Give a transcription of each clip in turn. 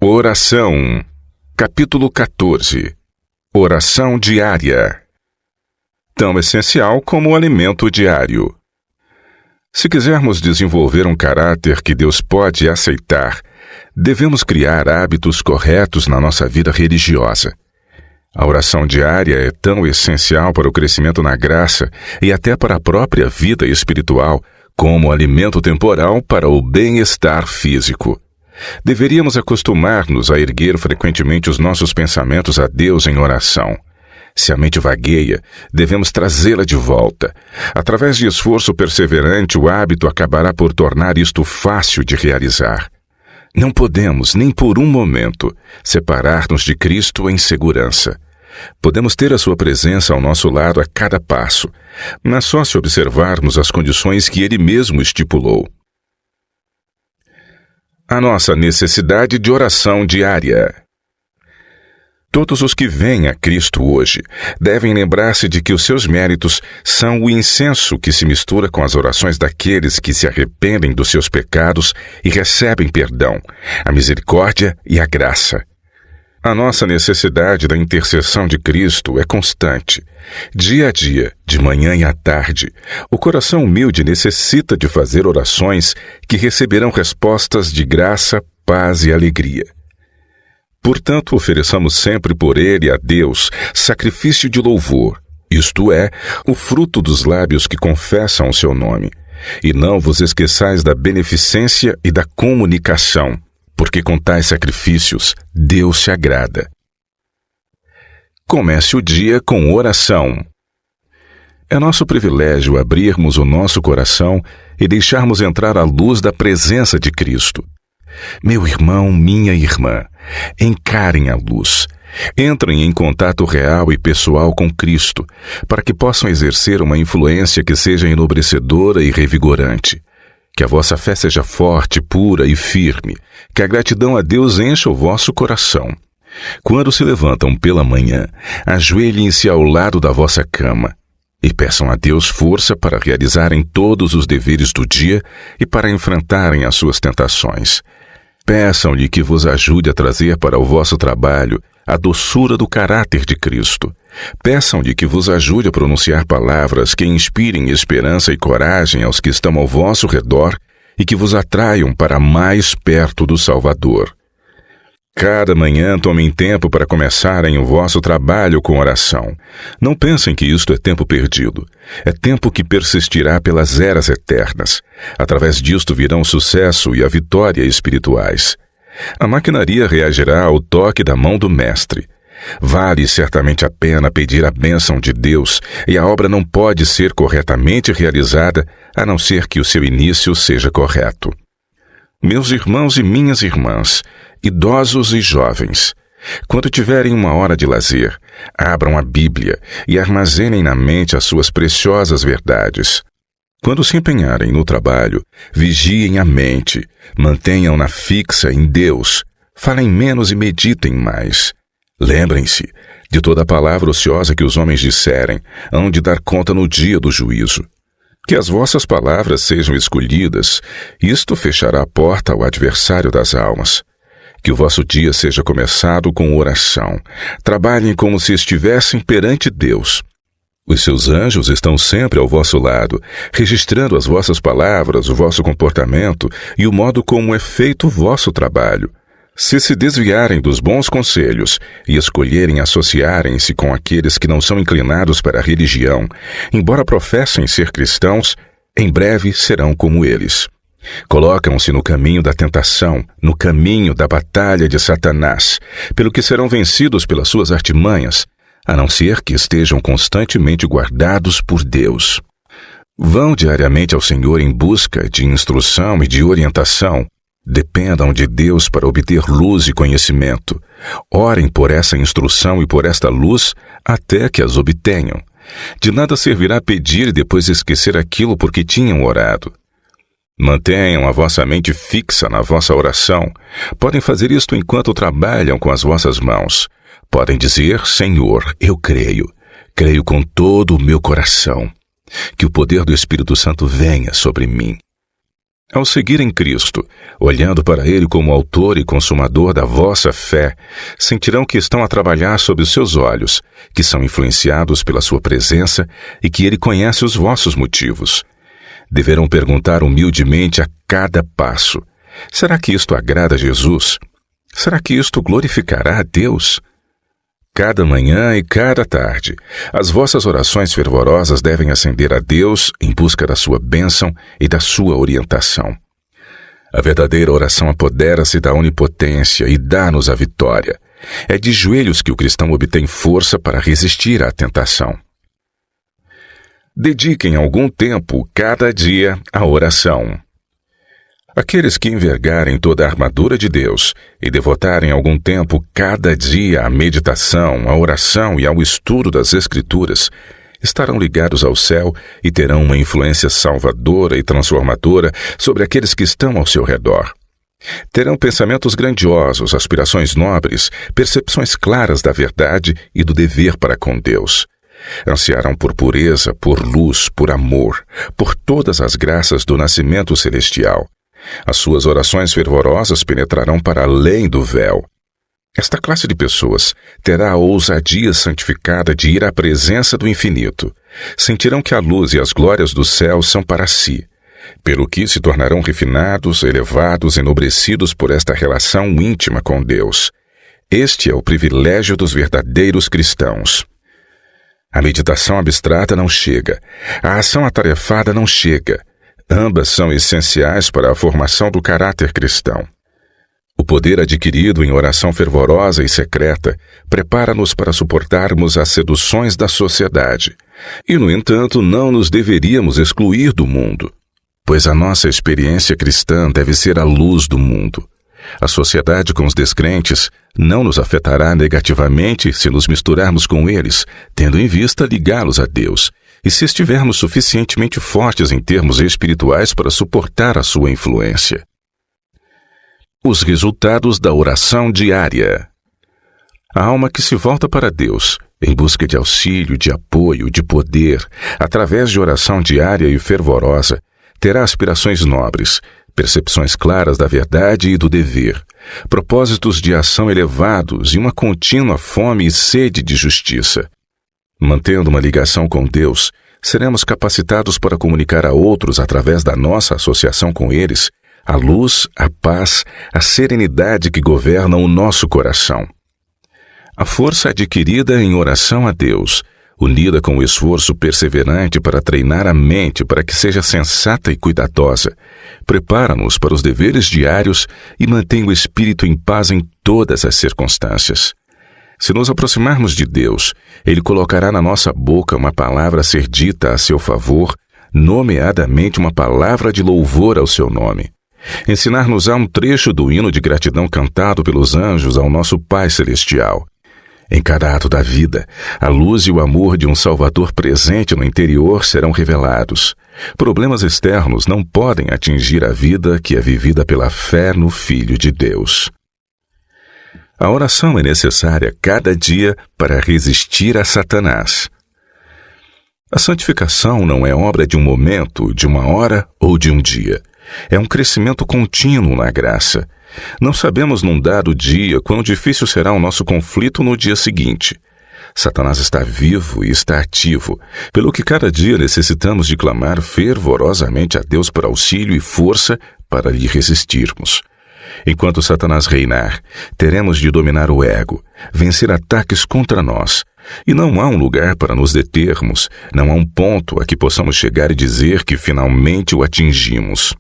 Oração, capítulo 14. Oração diária. Tão essencial como o alimento diário. Se quisermos desenvolver um caráter que Deus pode aceitar, devemos criar hábitos corretos na nossa vida religiosa. A oração diária é tão essencial para o crescimento na graça e até para a própria vida espiritual, como o alimento temporal para o bem-estar físico. Deveríamos acostumar-nos a erguer frequentemente os nossos pensamentos a Deus em oração. Se a mente vagueia, devemos trazê-la de volta. Através de esforço perseverante, o hábito acabará por tornar isto fácil de realizar. Não podemos, nem por um momento, separar-nos de Cristo em segurança. Podemos ter a sua presença ao nosso lado a cada passo, mas só se observarmos as condições que Ele mesmo estipulou. A nossa necessidade de oração diária. Todos os que vêm a Cristo hoje devem lembrar-se de que os seus méritos são o incenso que se mistura com as orações daqueles que se arrependem dos seus pecados e recebem perdão, a misericórdia e a graça. A nossa necessidade da intercessão de Cristo é constante. Dia a dia, de manhã e à tarde, o coração humilde necessita de fazer orações que receberão respostas de graça, paz e alegria. Portanto, ofereçamos sempre por ele a Deus sacrifício de louvor, isto é, o fruto dos lábios que confessam o seu nome. E não vos esqueçais da beneficência e da comunicação, porque com tais sacrifícios Deus se agrada. Comece o dia com oração. É nosso privilégio abrirmos o nosso coração e deixarmos entrar a luz da presença de Cristo. Meu irmão, minha irmã, encarem a luz. Entrem em contato real e pessoal com Cristo, para que possam exercer uma influência que seja enobrecedora e revigorante. Que a vossa fé seja forte, pura e firme. Que a gratidão a Deus encha o vosso coração. Quando se levantam pela manhã, ajoelhem-se ao lado da vossa cama e peçam a Deus força para realizarem todos os deveres do dia e para enfrentarem as suas tentações. Peçam-lhe que vos ajude a trazer para o vosso trabalho a doçura do caráter de Cristo. Peçam-lhe que vos ajude a pronunciar palavras que inspirem esperança e coragem aos que estão ao vosso redor e que vos atraiam para mais perto do Salvador. Cada manhã tomem tempo para começarem o vosso trabalho com oração. Não pensem que isto é tempo perdido. É tempo que persistirá pelas eras eternas. Através disto virão o sucesso e a vitória espirituais. A maquinaria reagirá ao toque da mão do Mestre. Vale certamente a pena pedir a bênção de Deus, e a obra não pode ser corretamente realizada, a não ser que o seu início seja correto. Meus irmãos e minhas irmãs, idosos e jovens, quando tiverem uma hora de lazer, abram a Bíblia e armazenem na mente as suas preciosas verdades. Quando se empenharem no trabalho, vigiem a mente, mantenham-na fixa em Deus, falem menos e meditem mais. Lembrem-se de toda a palavra ociosa que os homens disserem, hão de dar conta no dia do juízo. Que as vossas palavras sejam escolhidas, isto fechará a porta ao adversário das almas. Que o vosso dia seja começado com oração. Trabalhem como se estivessem perante Deus. Os seus anjos estão sempre ao vosso lado, registrando as vossas palavras, o vosso comportamento e o modo como é feito o vosso trabalho. Se desviarem dos bons conselhos e escolherem associarem-se com aqueles que não são inclinados para a religião, embora professem ser cristãos, em breve serão como eles. Colocam-se no caminho da tentação, no caminho da batalha de Satanás, pelo que serão vencidos pelas suas artimanhas, a não ser que estejam constantemente guardados por Deus. Vão diariamente ao Senhor em busca de instrução e de orientação. Dependam de Deus para obter luz e conhecimento. Orem por essa instrução e por esta luz até que as obtenham. De nada servirá pedir e depois esquecer aquilo por que tinham orado. Mantenham a vossa mente fixa na vossa oração. Podem fazer isto enquanto trabalham com as vossas mãos. Podem dizer: Senhor, eu creio. Creio com todo o meu coração. Que o poder do Espírito Santo venha sobre mim. Ao seguirem Cristo, olhando para Ele como autor e consumador da vossa fé, sentirão que estão a trabalhar sob os seus olhos, que são influenciados pela sua presença e que Ele conhece os vossos motivos. Deverão perguntar humildemente a cada passo: será que isto agrada a Jesus? Será que isto glorificará a Deus? Cada manhã e cada tarde, as vossas orações fervorosas devem ascender a Deus em busca da sua bênção e da sua orientação. A verdadeira oração apodera-se da onipotência e dá-nos a vitória. É de joelhos que o cristão obtém força para resistir à tentação. Dediquem algum tempo, cada dia, à oração. Aqueles que envergarem toda a armadura de Deus e devotarem algum tempo cada dia à meditação, à oração e ao estudo das Escrituras, estarão ligados ao céu e terão uma influência salvadora e transformadora sobre aqueles que estão ao seu redor. Terão pensamentos grandiosos, aspirações nobres, percepções claras da verdade e do dever para com Deus. Ansiarão por pureza, por luz, por amor, por todas as graças do nascimento celestial. As suas orações fervorosas penetrarão para além do véu. Esta classe de pessoas terá a ousadia santificada de ir à presença do infinito. Sentirão que a luz e as glórias do céu são para si, pelo que se tornarão refinados, elevados, enobrecidos por esta relação íntima com Deus. Este é o privilégio dos verdadeiros cristãos. A meditação abstrata não chega, a ação atarefada não chega. Ambas são essenciais para a formação do caráter cristão. O poder adquirido em oração fervorosa e secreta prepara-nos para suportarmos as seduções da sociedade. E, no entanto, não nos deveríamos excluir do mundo, pois a nossa experiência cristã deve ser a luz do mundo. A sociedade com os descrentes não nos afetará negativamente se nos misturarmos com eles, tendo em vista ligá-los a Deus, e se estivermos suficientemente fortes em termos espirituais para suportar a sua influência. Os resultados da oração diária. A alma que se volta para Deus, em busca de auxílio, de apoio, de poder, através de oração diária e fervorosa, terá aspirações nobres, percepções claras da verdade e do dever, propósitos de ação elevados e uma contínua fome e sede de justiça. Mantendo uma ligação com Deus, seremos capacitados para comunicar a outros através da nossa associação com eles a luz, a paz, a serenidade que governam o nosso coração. A força adquirida em oração a Deus, unida com o esforço perseverante para treinar a mente para que seja sensata e cuidadosa, prepara-nos para os deveres diários e mantém o espírito em paz em todas as circunstâncias. Se nos aproximarmos de Deus, Ele colocará na nossa boca uma palavra a ser dita a seu favor, nomeadamente uma palavra de louvor ao seu nome. Ensinar-nos-á um trecho do hino de gratidão cantado pelos anjos ao nosso Pai Celestial. Em cada ato da vida, a luz e o amor de um Salvador presente no interior serão revelados. Problemas externos não podem atingir a vida que é vivida pela fé no Filho de Deus. A oração é necessária cada dia para resistir a Satanás. A santificação não é obra de um momento, de uma hora ou de um dia. É um crescimento contínuo na graça. Não sabemos num dado dia quão difícil será o nosso conflito no dia seguinte. Satanás está vivo e está ativo, pelo que cada dia necessitamos de clamar fervorosamente a Deus por auxílio e força para lhe resistirmos. Enquanto Satanás reinar, teremos de dominar o ego, vencer ataques contra nós. E não há um lugar para nos determos, não há um ponto a que possamos chegar e dizer que finalmente o atingimos.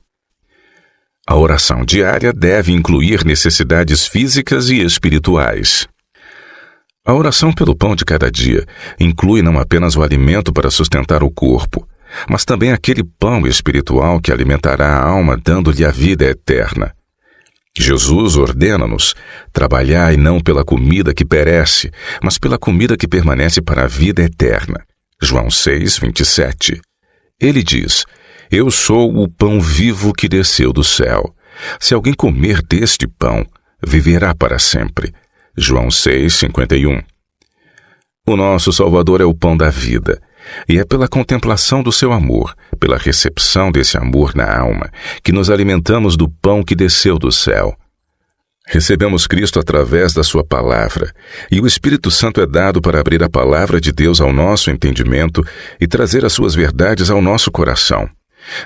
A oração diária deve incluir necessidades físicas e espirituais. A oração pelo pão de cada dia inclui não apenas o alimento para sustentar o corpo, mas também aquele pão espiritual que alimentará a alma, dando-lhe a vida eterna. Jesus ordena-nos: trabalhai não pela comida que perece, mas pela comida que permanece para a vida eterna. João 6:27. Ele diz: eu sou o pão vivo que desceu do céu. Se alguém comer deste pão, viverá para sempre. João 6:51. O nosso Salvador é o pão da vida. E é pela contemplação do seu amor, pela recepção desse amor na alma, que nos alimentamos do pão que desceu do céu. Recebemos Cristo através da sua palavra, e o Espírito Santo é dado para abrir a palavra de Deus ao nosso entendimento e trazer as suas verdades ao nosso coração.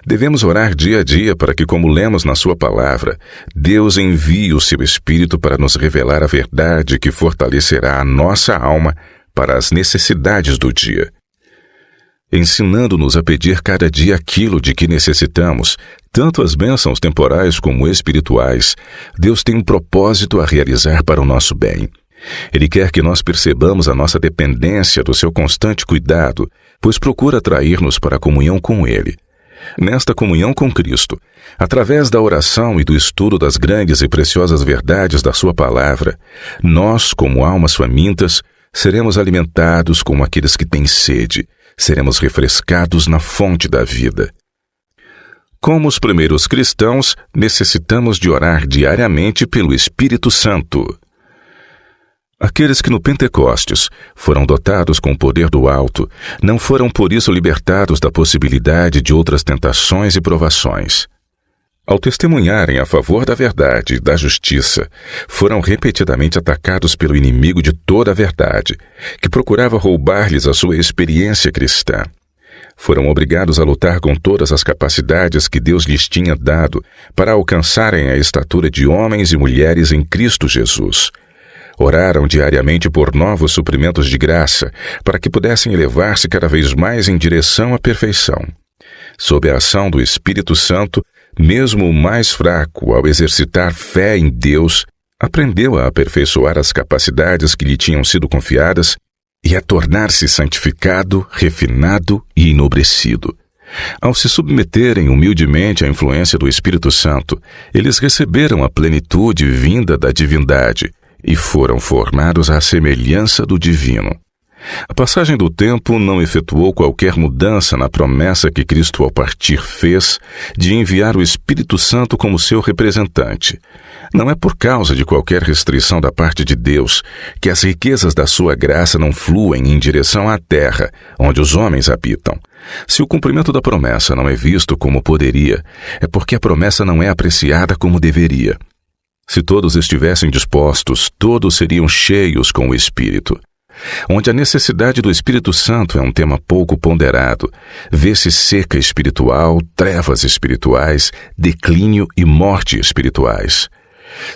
Devemos orar dia a dia para que, como lemos na sua palavra, Deus envie o seu Espírito para nos revelar a verdade que fortalecerá a nossa alma para as necessidades do dia. Ensinando-nos a pedir cada dia aquilo de que necessitamos, tanto as bênçãos temporais como espirituais, Deus tem um propósito a realizar para o nosso bem. Ele quer que nós percebamos a nossa dependência do seu constante cuidado, pois procura atrair-nos para a comunhão com Ele. Nesta comunhão com Cristo, através da oração e do estudo das grandes e preciosas verdades da sua palavra, nós, como almas famintas, seremos alimentados como aqueles que têm sede, seremos refrescados na fonte da vida. Como os primeiros cristãos, necessitamos de orar diariamente pelo Espírito Santo. Aqueles que no Pentecostes foram dotados com o poder do alto, não foram por isso libertados da possibilidade de outras tentações e provações. Ao testemunharem a favor da verdade e da justiça, foram repetidamente atacados pelo inimigo de toda a verdade, que procurava roubar-lhes a sua experiência cristã. Foram obrigados a lutar com todas as capacidades que Deus lhes tinha dado para alcançarem a estatura de homens e mulheres em Cristo Jesus. Oraram diariamente por novos suprimentos de graça, para que pudessem elevar-se cada vez mais em direção à perfeição. Sob a ação do Espírito Santo, mesmo o mais fraco, ao exercitar fé em Deus, aprendeu a aperfeiçoar as capacidades que lhe tinham sido confiadas e a tornar-se santificado, refinado e enobrecido. Ao se submeterem humildemente à influência do Espírito Santo, eles receberam a plenitude vinda da divindade e foram formados à semelhança do divino. A passagem do tempo não efetuou qualquer mudança na promessa que Cristo ao partir fez de enviar o Espírito Santo como seu representante. Não é por causa de qualquer restrição da parte de Deus que as riquezas da sua graça não fluem em direção à terra, onde os homens habitam. Se o cumprimento da promessa não é visto como poderia, é porque a promessa não é apreciada como deveria. Se todos estivessem dispostos, todos seriam cheios com o Espírito. Onde a necessidade do Espírito Santo é um tema pouco ponderado, vê-se seca espiritual, trevas espirituais, declínio e morte espirituais.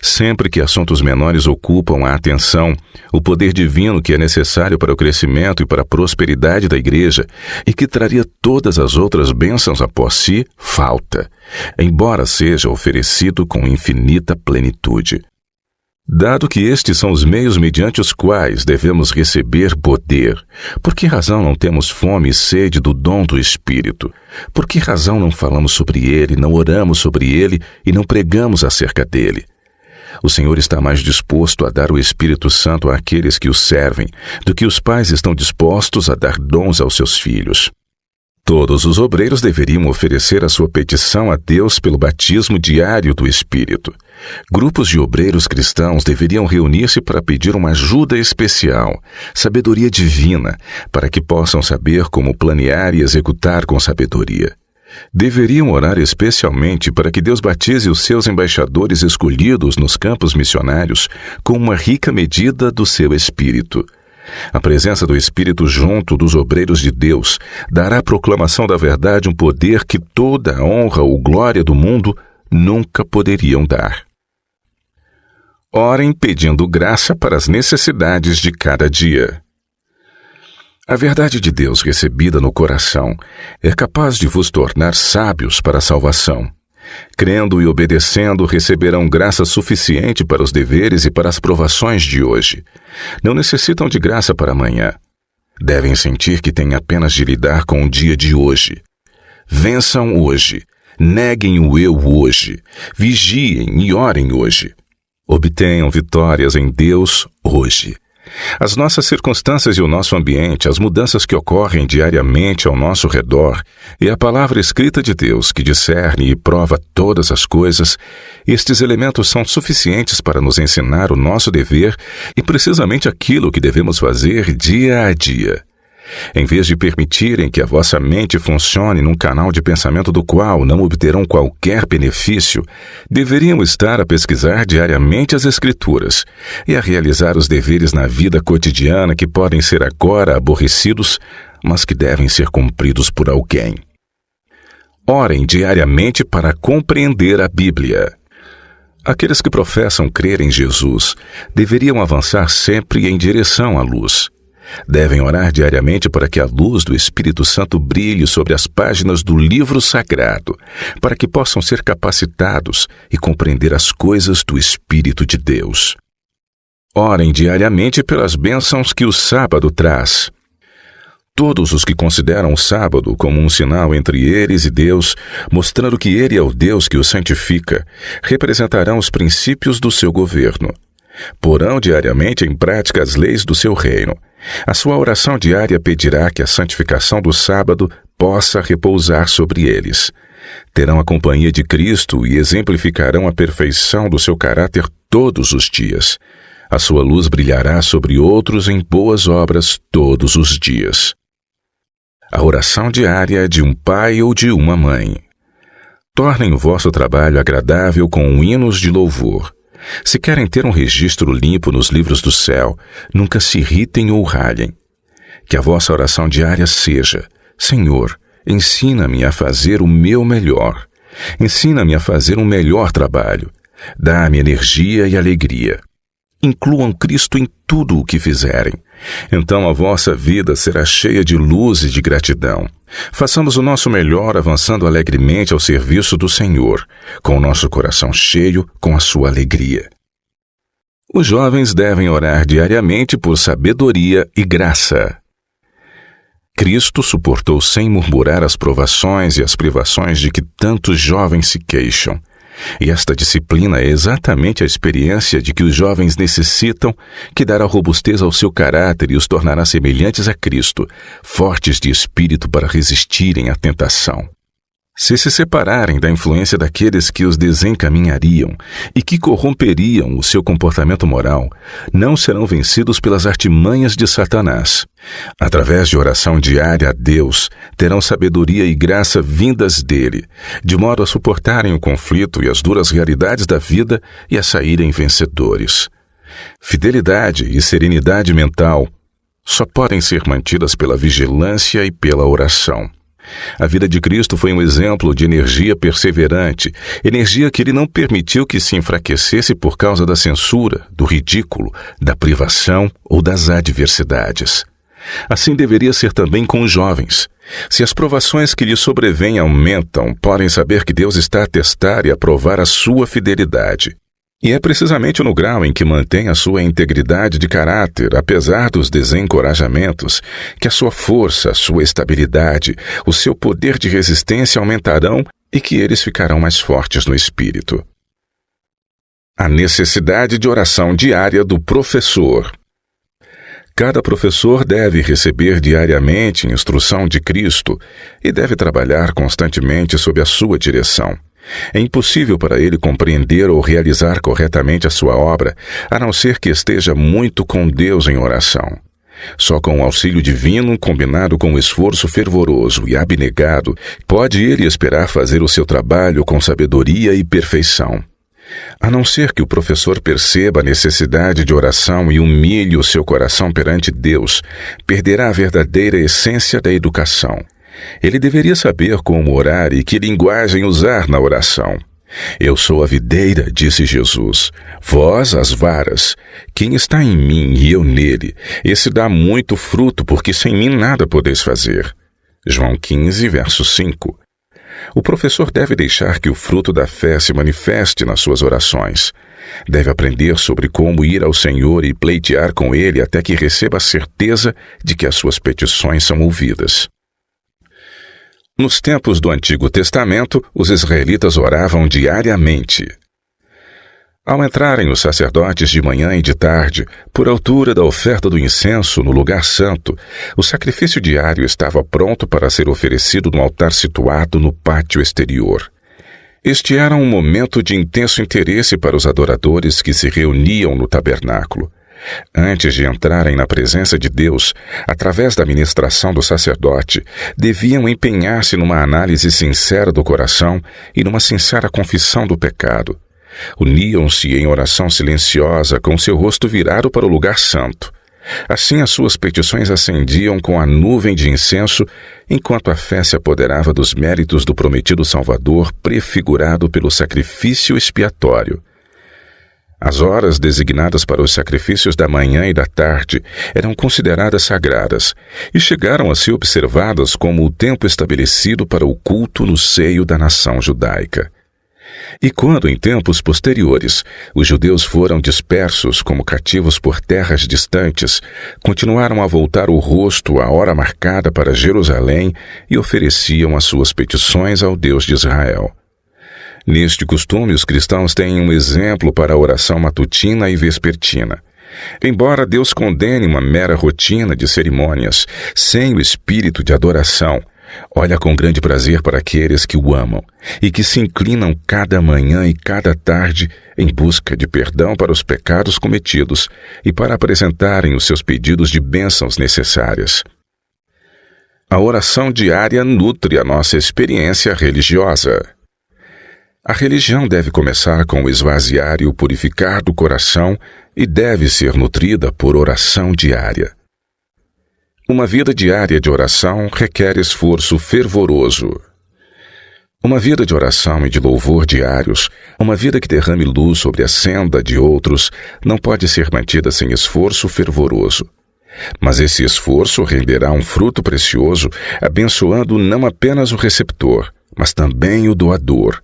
Sempre que assuntos menores ocupam a atenção, o poder divino que é necessário para o crescimento e para a prosperidade da igreja e que traria todas as outras bênçãos após si, falta, embora seja oferecido com infinita plenitude. Dado que estes são os meios mediante os quais devemos receber poder, por que razão não temos fome e sede do dom do Espírito? Por que razão não falamos sobre ele, não oramos sobre ele e não pregamos acerca dele? O Senhor está mais disposto a dar o Espírito Santo àqueles que o servem do que os pais estão dispostos a dar dons aos seus filhos. Todos os obreiros deveriam oferecer a sua petição a Deus pelo batismo diário do Espírito. Grupos de obreiros cristãos deveriam reunir-se para pedir uma ajuda especial, sabedoria divina, para que possam saber como planear e executar com sabedoria. Deveriam orar especialmente para que Deus batize os seus embaixadores escolhidos nos campos missionários com uma rica medida do seu Espírito. A presença do Espírito junto dos obreiros de Deus dará à proclamação da verdade um poder que toda a honra ou glória do mundo nunca poderiam dar. Orem pedindo graça para as necessidades de cada dia. A verdade de Deus recebida no coração é capaz de vos tornar sábios para a salvação. Crendo e obedecendo, receberão graça suficiente para os deveres e para as provações de hoje. Não necessitam de graça para amanhã. Devem sentir que têm apenas de lidar com o dia de hoje. Vençam hoje. Neguem o eu hoje. Vigiem e orem hoje. Obtenham vitórias em Deus hoje. As nossas circunstâncias e o nosso ambiente, as mudanças que ocorrem diariamente ao nosso redor e a palavra escrita de Deus que discerne e prova todas as coisas, estes elementos são suficientes para nos ensinar o nosso dever e precisamente aquilo que devemos fazer dia a dia. Em vez de permitirem que a vossa mente funcione num canal de pensamento do qual não obterão qualquer benefício, deveriam estar a pesquisar diariamente as Escrituras e a realizar os deveres na vida cotidiana que podem ser agora aborrecidos, mas que devem ser cumpridos por alguém. Orem diariamente para compreender a Bíblia. Aqueles que professam crer em Jesus deveriam avançar sempre em direção à luz. Devem orar diariamente para que a luz do Espírito Santo brilhe sobre as páginas do livro sagrado, para que possam ser capacitados e compreender as coisas do Espírito de Deus. Orem diariamente pelas bênçãos que o sábado traz. Todos os que consideram o sábado como um sinal entre eles e Deus, mostrando que Ele é o Deus que o santifica, representarão os princípios do seu governo. Porão diariamente em prática as leis do seu reino. A sua oração diária pedirá que a santificação do sábado possa repousar sobre eles. Terão a companhia de Cristo e exemplificarão a perfeição do seu caráter todos os dias. A sua luz brilhará sobre outros em boas obras todos os dias. A oração diária de um pai ou de uma mãe. Tornem o vosso trabalho agradável com hinos de louvor. Se querem ter um registro limpo nos livros do céu, nunca se irritem ou ralhem. Que a vossa oração diária seja: Senhor, ensina-me a fazer o meu melhor. Ensina-me a fazer um melhor trabalho. Dá-me energia e alegria. Incluam Cristo em tudo o que fizerem. Então a vossa vida será cheia de luz e de gratidão. Façamos o nosso melhor avançando alegremente ao serviço do Senhor, com o nosso coração cheio com a sua alegria. Os jovens devem orar diariamente por sabedoria e graça. Cristo suportou sem murmurar as provações e as privações de que tantos jovens se queixam. E esta disciplina é exatamente a experiência de que os jovens necessitam, que dará robustez ao seu caráter e os tornará semelhantes a Cristo, fortes de espírito para resistirem à tentação. Se separarem da influência daqueles que os desencaminhariam e que corromperiam o seu comportamento moral, não serão vencidos pelas artimanhas de Satanás. Através de oração diária a Deus, terão sabedoria e graça vindas dele, de modo a suportarem o conflito e as duras realidades da vida e a saírem vencedores. Fidelidade e serenidade mental só podem ser mantidas pela vigilância e pela oração. A vida de Cristo foi um exemplo de energia perseverante, energia que ele não permitiu que se enfraquecesse por causa da censura, do ridículo, da privação ou das adversidades. Assim deveria ser também com os jovens. Se as provações que lhes sobrevêm aumentam, podem saber que Deus está a testar e a provar a sua fidelidade. E é precisamente no grau em que mantém a sua integridade de caráter, apesar dos desencorajamentos, que a sua força, a sua estabilidade, o seu poder de resistência aumentarão e que eles ficarão mais fortes no espírito. A necessidade de oração diária do professor. Cada professor deve receber diariamente instrução de Cristo e deve trabalhar constantemente sob a sua direção. É impossível para ele compreender ou realizar corretamente a sua obra, a não ser que esteja muito com Deus em oração. Só com o auxílio divino, combinado com o esforço fervoroso e abnegado, pode ele esperar fazer o seu trabalho com sabedoria e perfeição. A não ser que o professor perceba a necessidade de oração e humilhe o seu coração perante Deus, perderá a verdadeira essência da educação. Ele deveria saber como orar e que linguagem usar na oração. Eu sou a videira, disse Jesus, vós as varas. Quem está em mim e eu nele, esse dá muito fruto, porque sem mim nada podeis fazer. João 15, verso 5. O professor deve deixar que o fruto da fé se manifeste nas suas orações. Deve aprender sobre como ir ao Senhor e pleitear com Ele até que receba a certeza de que as suas petições são ouvidas. Nos tempos do Antigo Testamento, os israelitas oravam diariamente. Ao entrarem os sacerdotes de manhã e de tarde, por altura da oferta do incenso no lugar santo, o sacrifício diário estava pronto para ser oferecido no altar situado no pátio exterior. Este era um momento de intenso interesse para os adoradores que se reuniam no tabernáculo. Antes de entrarem na presença de Deus, através da ministração do sacerdote, deviam empenhar-se numa análise sincera do coração e numa sincera confissão do pecado. Uniam-se em oração silenciosa com seu rosto virado para o lugar santo. Assim as suas petições ascendiam com a nuvem de incenso, enquanto a fé se apoderava dos méritos do prometido Salvador prefigurado pelo sacrifício expiatório. As horas designadas para os sacrifícios da manhã e da tarde eram consideradas sagradas e chegaram a ser observadas como o tempo estabelecido para o culto no seio da nação judaica. E quando, em tempos posteriores, os judeus foram dispersos como cativos por terras distantes, continuaram a voltar o rosto à hora marcada para Jerusalém e ofereciam as suas petições ao Deus de Israel. Neste costume, os cristãos têm um exemplo para a oração matutina e vespertina. Embora Deus condene uma mera rotina de cerimônias, sem o espírito de adoração, olha com grande prazer para aqueles que o amam e que se inclinam cada manhã e cada tarde em busca de perdão para os pecados cometidos e para apresentarem os seus pedidos de bênçãos necessárias. A oração diária nutre a nossa experiência religiosa. A religião deve começar com o esvaziar e o purificar do coração e deve ser nutrida por oração diária. Uma vida diária de oração requer esforço fervoroso. Uma vida de oração e de louvor diários, uma vida que derrame luz sobre a senda de outros, não pode ser mantida sem esforço fervoroso. Mas esse esforço renderá um fruto precioso, abençoando não apenas o receptor, mas também o doador.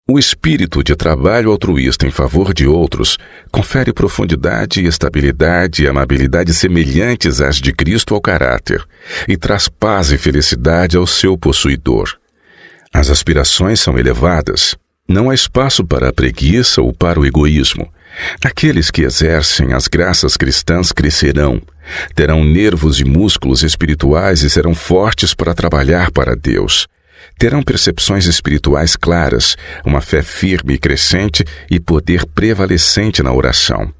O espírito de trabalho altruísta em favor de outros confere profundidade, estabilidade e amabilidade semelhantes às de Cristo ao caráter e traz paz e felicidade ao seu possuidor. As aspirações são elevadas. Não há espaço para a preguiça ou para o egoísmo. Aqueles que exercem as graças cristãs crescerão, terão nervos e músculos espirituais e serão fortes para trabalhar para Deus. Terão percepções espirituais claras, uma fé firme e crescente e poder prevalecente na oração.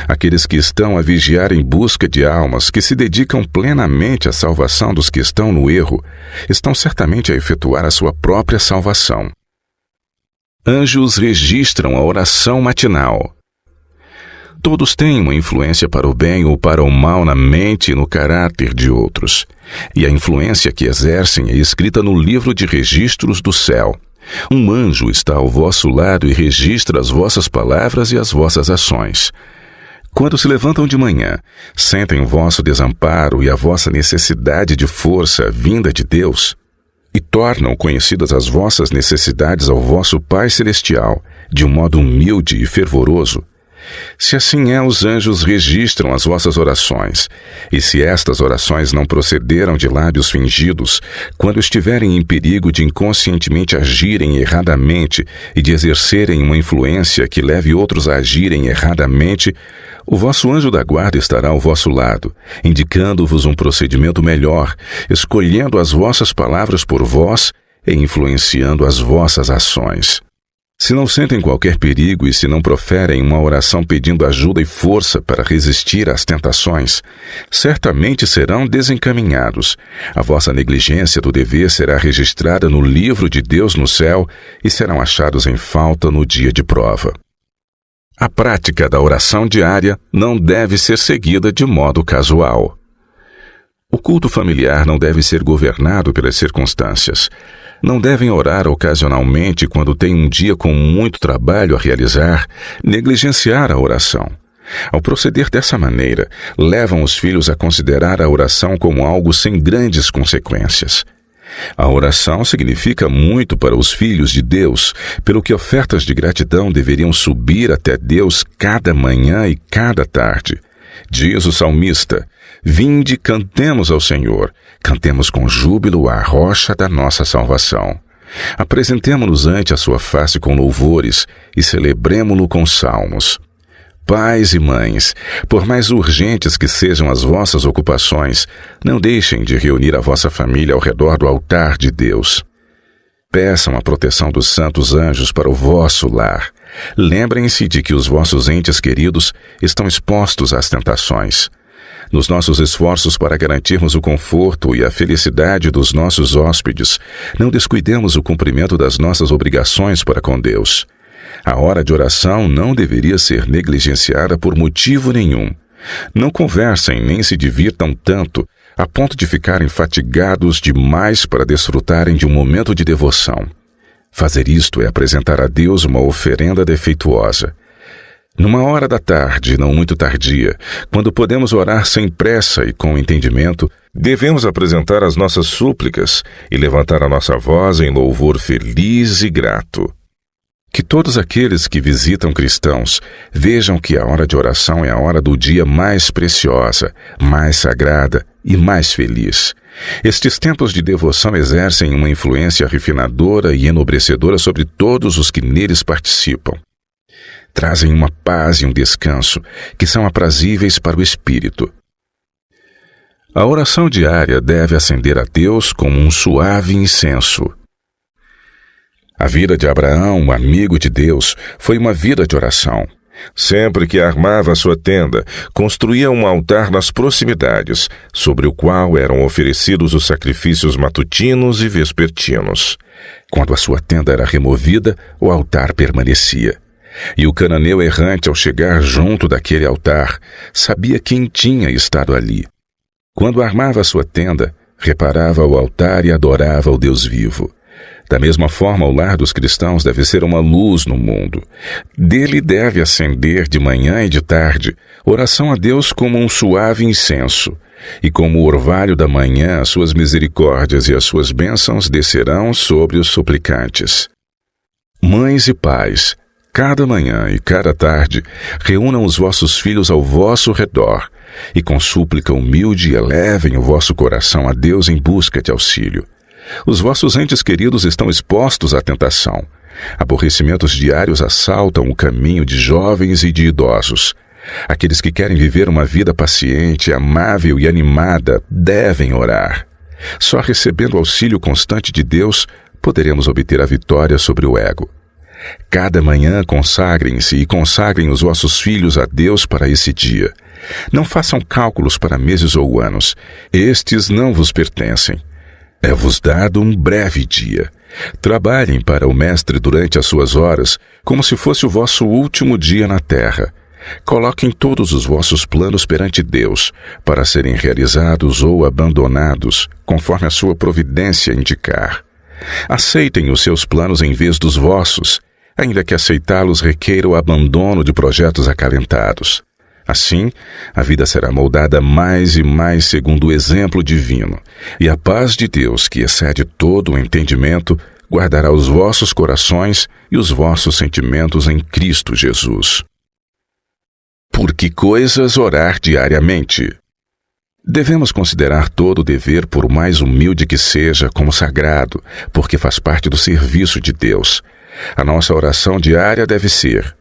Aqueles que estão a vigiar em busca de almas, que se dedicam plenamente à salvação dos que estão no erro, estão certamente a efetuar a sua própria salvação. Anjos registram a oração matinal. Todos têm uma influência para o bem ou para o mal na mente e no caráter de outros. E a influência que exercem é escrita no livro de registros do céu. Um anjo está ao vosso lado e registra as vossas palavras e as vossas ações. Quando se levantam de manhã, sentem o vosso desamparo e a vossa necessidade de força vinda de Deus, e tornam conhecidas as vossas necessidades ao vosso Pai Celestial, de um modo humilde e fervoroso. Se assim é, os anjos registram as vossas orações, e se estas orações não procederam de lábios fingidos, quando estiverem em perigo de inconscientemente agirem erradamente e de exercerem uma influência que leve outros a agirem erradamente, o vosso anjo da guarda estará ao vosso lado, indicando-vos um procedimento melhor, escolhendo as vossas palavras por vós e influenciando as vossas ações. Se não sentem qualquer perigo e se não proferem uma oração pedindo ajuda e força para resistir às tentações, certamente serão desencaminhados. A vossa negligência do dever será registrada no livro de Deus no céu e serão achados em falta no dia de prova. A prática da oração diária não deve ser seguida de modo casual. O culto familiar não deve ser governado pelas circunstâncias. Não devem orar ocasionalmente quando têm um dia com muito trabalho a realizar, negligenciar a oração. Ao proceder dessa maneira, levam os filhos a considerar a oração como algo sem grandes consequências. A oração significa muito para os filhos de Deus, pelo que ofertas de gratidão deveriam subir até Deus cada manhã e cada tarde. Diz o salmista: vinde, cantemos ao Senhor, cantemos com júbilo à rocha da nossa salvação. Apresentemo-nos ante a sua face com louvores e celebremo-lo com salmos. Pais e mães, por mais urgentes que sejam as vossas ocupações, não deixem de reunir a vossa família ao redor do altar de Deus. Peçam a proteção dos santos anjos para o vosso lar, lembrem-se de que os vossos entes queridos estão expostos às tentações. Nos nossos esforços para garantirmos o conforto e a felicidade dos nossos hóspedes, não descuidemos o cumprimento das nossas obrigações para com Deus. A hora de oração não deveria ser negligenciada por motivo nenhum. Não conversem nem se divirtam tanto a ponto de ficarem fatigados demais para desfrutarem de um momento de devoção. Fazer isto é apresentar a Deus uma oferenda defeituosa. Numa hora da tarde, não muito tardia, quando podemos orar sem pressa e com entendimento, devemos apresentar as nossas súplicas e levantar a nossa voz em louvor feliz e grato. Que todos aqueles que visitam cristãos vejam que a hora de oração é a hora do dia mais preciosa, mais sagrada e mais feliz. Estes tempos de devoção exercem uma influência refinadora e enobrecedora sobre todos os que neles participam. Trazem uma paz e um descanso que são aprazíveis para o espírito. A oração diária deve ascender a Deus como um suave incenso. A vida de Abraão, amigo de Deus, foi uma vida de oração. Sempre que armava a sua tenda, construía um altar nas proximidades, sobre o qual eram oferecidos os sacrifícios matutinos e vespertinos. Quando a sua tenda era removida, o altar permanecia. E o cananeu errante, ao chegar junto daquele altar, sabia quem tinha estado ali. Quando armava a sua tenda, reparava o altar e adorava o Deus vivo. Da mesma forma, o lar dos cristãos deve ser uma luz no mundo. Dele deve acender de manhã e de tarde oração a Deus como um suave incenso. E como o orvalho da manhã, as suas misericórdias e as suas bênçãos descerão sobre os suplicantes. Mães e pais, cada manhã e cada tarde, reúnam os vossos filhos ao vosso redor e com súplica humilde elevem o vosso coração a Deus em busca de auxílio. Os vossos entes queridos estão expostos à tentação. Aborrecimentos diários assaltam o caminho de jovens e de idosos. Aqueles que querem viver uma vida paciente, amável e animada devem orar. Só recebendo o auxílio constante de Deus poderemos obter a vitória sobre o ego. Cada manhã consagrem-se e consagrem os vossos filhos a Deus para esse dia. Não façam cálculos para meses ou anos. Estes não vos pertencem. É-vos dado um breve dia. Trabalhem para o Mestre durante as suas horas, como se fosse o vosso último dia na terra. Coloquem todos os vossos planos perante Deus, para serem realizados ou abandonados, conforme a sua providência indicar. Aceitem os seus planos em vez dos vossos, ainda que aceitá-los requeira o abandono de projetos acalentados. Assim, a vida será moldada mais e mais segundo o exemplo divino, e a paz de Deus, que excede todo o entendimento, guardará os vossos corações e os vossos sentimentos em Cristo Jesus. Por que coisas orar diariamente? Devemos considerar todo o dever, por mais humilde que seja, como sagrado, porque faz parte do serviço de Deus. A nossa oração diária deve ser: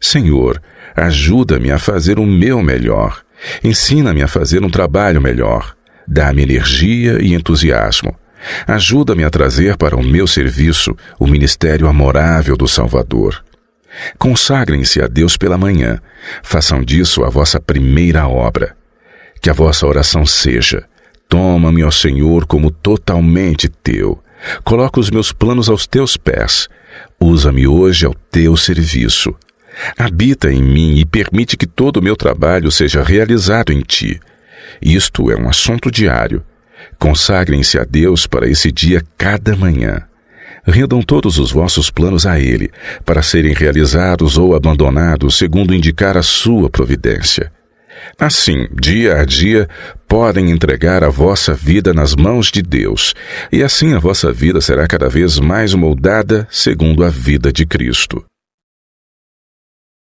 Senhor, ajuda-me a fazer o meu melhor. Ensina-me a fazer um trabalho melhor. Dá-me energia e entusiasmo. Ajuda-me a trazer para o meu serviço o ministério amorável do Salvador. Consagrem-se a Deus pela manhã. Façam disso a vossa primeira obra. Que a vossa oração seja: toma-me, ó Senhor, como totalmente teu. Coloca os meus planos aos teus pés. Usa-me hoje ao teu serviço. Habita em mim e permite que todo o meu trabalho seja realizado em ti. Isto é um assunto diário. Consagrem-se a Deus para esse dia cada manhã. Rendam todos os vossos planos a Ele, para serem realizados ou abandonados segundo indicar a sua providência. Assim, dia a dia, podem entregar a vossa vida nas mãos de Deus, e assim a vossa vida será cada vez mais moldada segundo a vida de Cristo.